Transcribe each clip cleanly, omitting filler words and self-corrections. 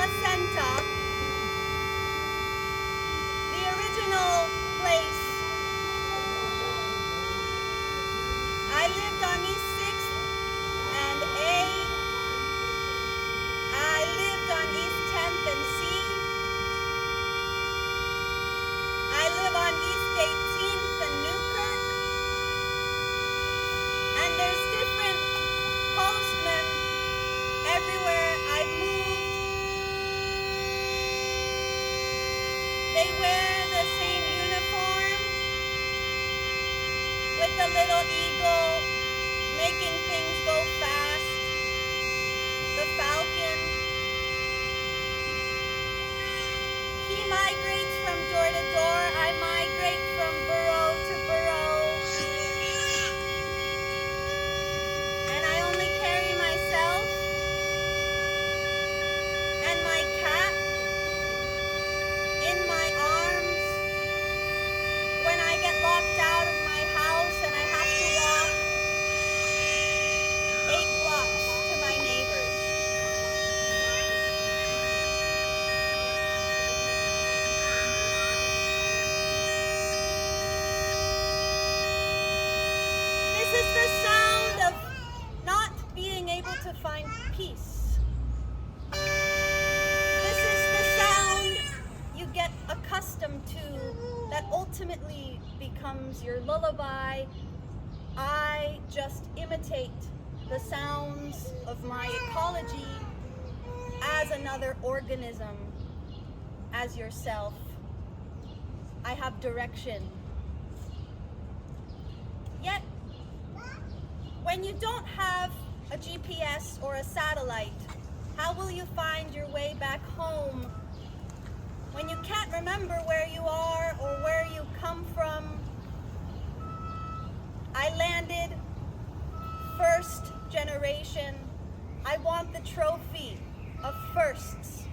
placenta, the original place. I lived on East 6th and A. I lived on East 10th and C. I live on East 18th and Newkirk. And there's different postmen everywhere I've moved. They wear the same uniform with the little eagle making things go fast. The falcon. He migrates from door to door. I migrate from burrow to burrow. And I only carry myself and my cat in my arms when I get locked out of my house and I have to walk 8 blocks to my neighbor's. This is the sound of not being able to find peace. This is the sound you get accustomed to that ultimately becomes your lullaby. I just imitate the sounds of my ecology as another organism, as yourself. I have direction. Yet, when you don't have a GPS or a satellite, how will you find your way back home when you can't remember where you are or where you come from? I landed first generation. I want the trophy of firsts.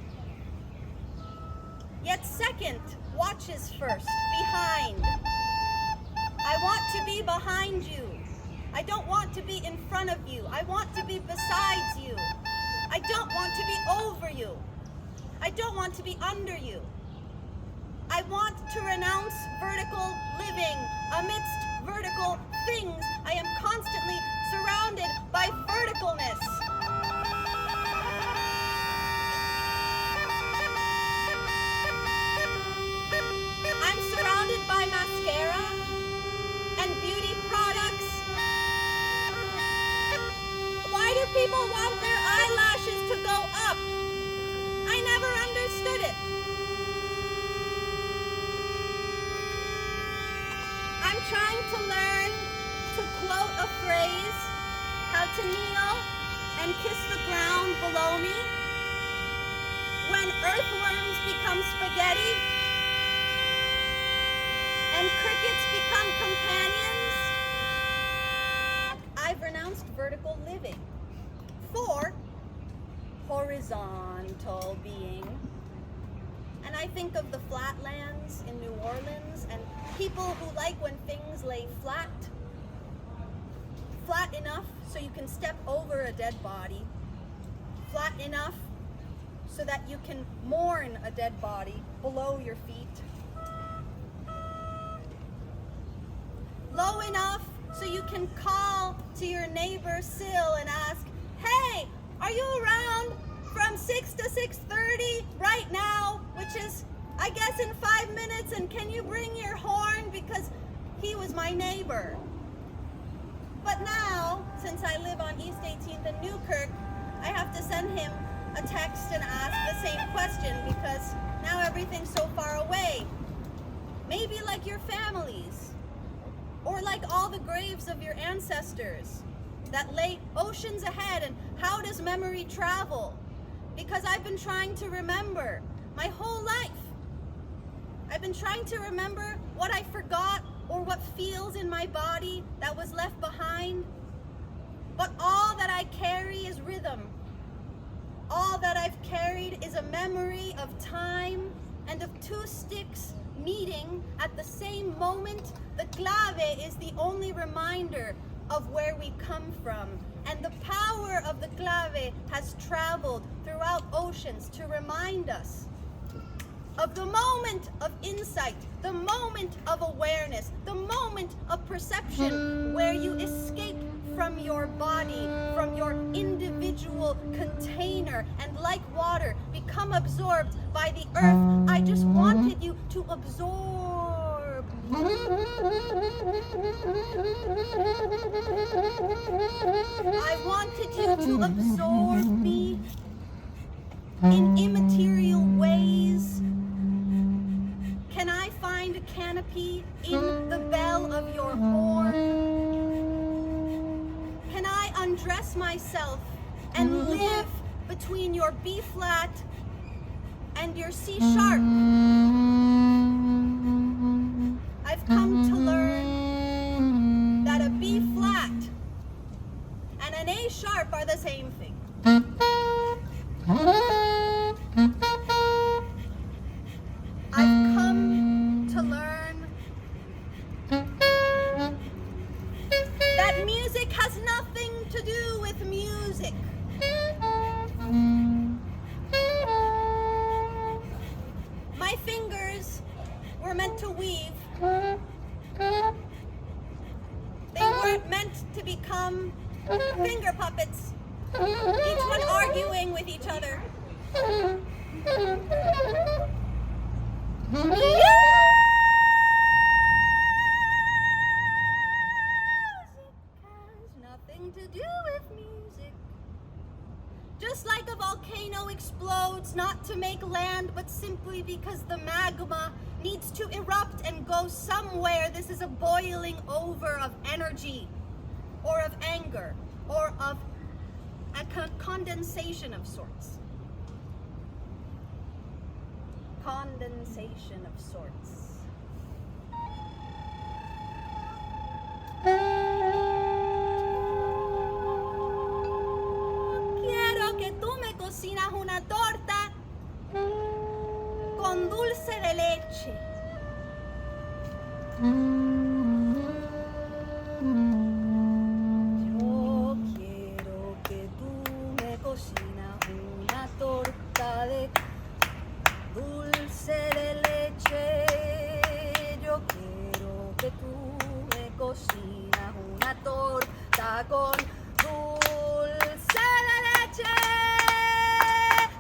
Yet second watches first, behind. I want to be behind you. I don't want to be in front of you. I want to be besides you. I don't want to be over you. I don't want to be under you. I want to renounce vertical living amidst vertical things. I am constantly surrounded by verticalness. I'm surrounded by mascara and beauty products. Why do people want their eyelashes to go up? I never understood it. I'm trying to learn to quote a phrase, how to kneel and kiss the ground below me. When earthworms become spaghetti and crickets become companions, I've renounced vertical living for horizontal being. And I think of the flatlands in New Orleans and people who like when things lay flat enough so you can step over a dead body, flat enough so that you can mourn a dead body below your feet, low enough so you can call to your neighbor's sill and ask, hey, are you around from 6 to 6:30 right now, which is, I guess, in 5 minutes, and can you bring your horn because he was my neighbor. But now, since I live on East 18th and Newkirk, I have to send him a text and ask the same question because now everything's so far away. Maybe like your families, or like all the graves of your ancestors that lay oceans ahead. And how does memory travel? Because I've been trying to remember my whole life. I've been trying to remember what I forgot or what feels in my body that was left behind. But all that I carry is rhythm. All that I've carried is a memory of time and of two sticks meeting at the same moment. The clave is the only reminder of where we come from. And the power of the clave has traveled throughout oceans to remind us of the moment of insight, the moment of awareness, the moment of perception where you escape from your body, from your individual container, and like water, become absorbed by the earth. I just wanted you to absorb. I wanted you to absorb me in immaterial ways. Can I find a canopy in the bell of your horn? Can I undress myself and live between your B flat and your C sharp? I've come to learn that a B flat and an A sharp are the same thing. I've come to learn that music has nothing to do with music. My fingers were meant to weave. They weren't meant to become finger puppets, each one arguing with each other. Music has nothing to do with music. Just like a volcano explodes not to make land, but simply because the magma needs to erupt and go somewhere. This is a boiling over of energy, or of anger, or of a condensation of sorts. Condensation of sorts. Quiero que tú me cocinas una torta con dulce de leche. Yo quiero que tú me cocinas una torta de dulce de leche. Yo quiero que tú me cocinas una torta con dulce de leche.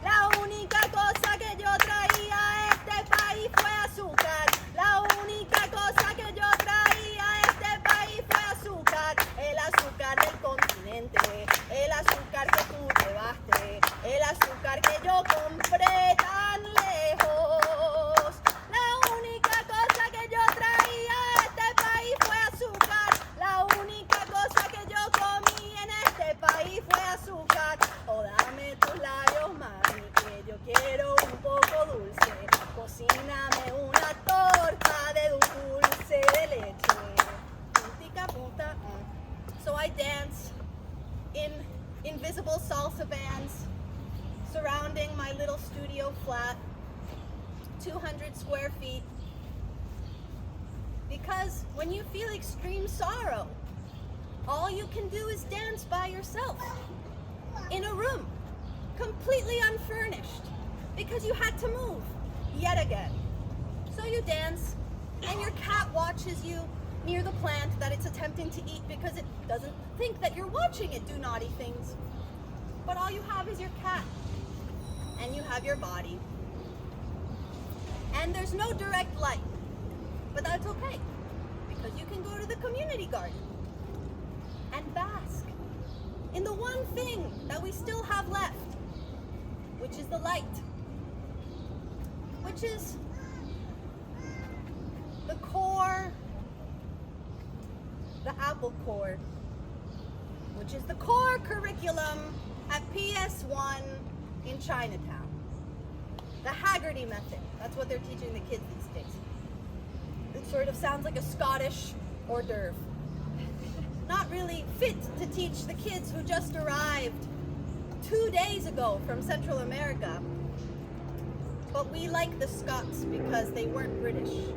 La única cosa que yo traía a este país fue azúcar. La única cosa que yo traía a este país fue azúcar. El azúcar del continente, el azúcar que tú llevaste, el azúcar que yo compré tan lejos. La única cosa que yo traía a este país fue azúcar. La única cosa que yo comí en este país fue azúcar. Oh, dame tus labios, mami, que yo quiero un poco dulce. Cocíname una torta de dulce de leche. Puntica punta. So I dance in invisible salsa bands surrounding my little studio flat, 200 square feet. Because when you feel extreme sorrow, all you can do is dance by yourself in a room, completely unfurnished, because you had to move yet again. So you dance, and your cat watches you near the plant that it's attempting to eat because it doesn't think that you're watching it do naughty things. But all you have is your cat, and you have your body. And there's no direct light, but that's okay, because you can go to the community garden and bask in the one thing that we still have left, which is the light, which is the core, the apple core, which is the core curriculum at PS1 in Chinatown. The Haggerty method, that's what they're teaching the kids these days. It sort of sounds like a Scottish hors d'oeuvre. Not really fit to teach the kids who just arrived 2 days ago from Central America. But we like the Scots because they weren't British.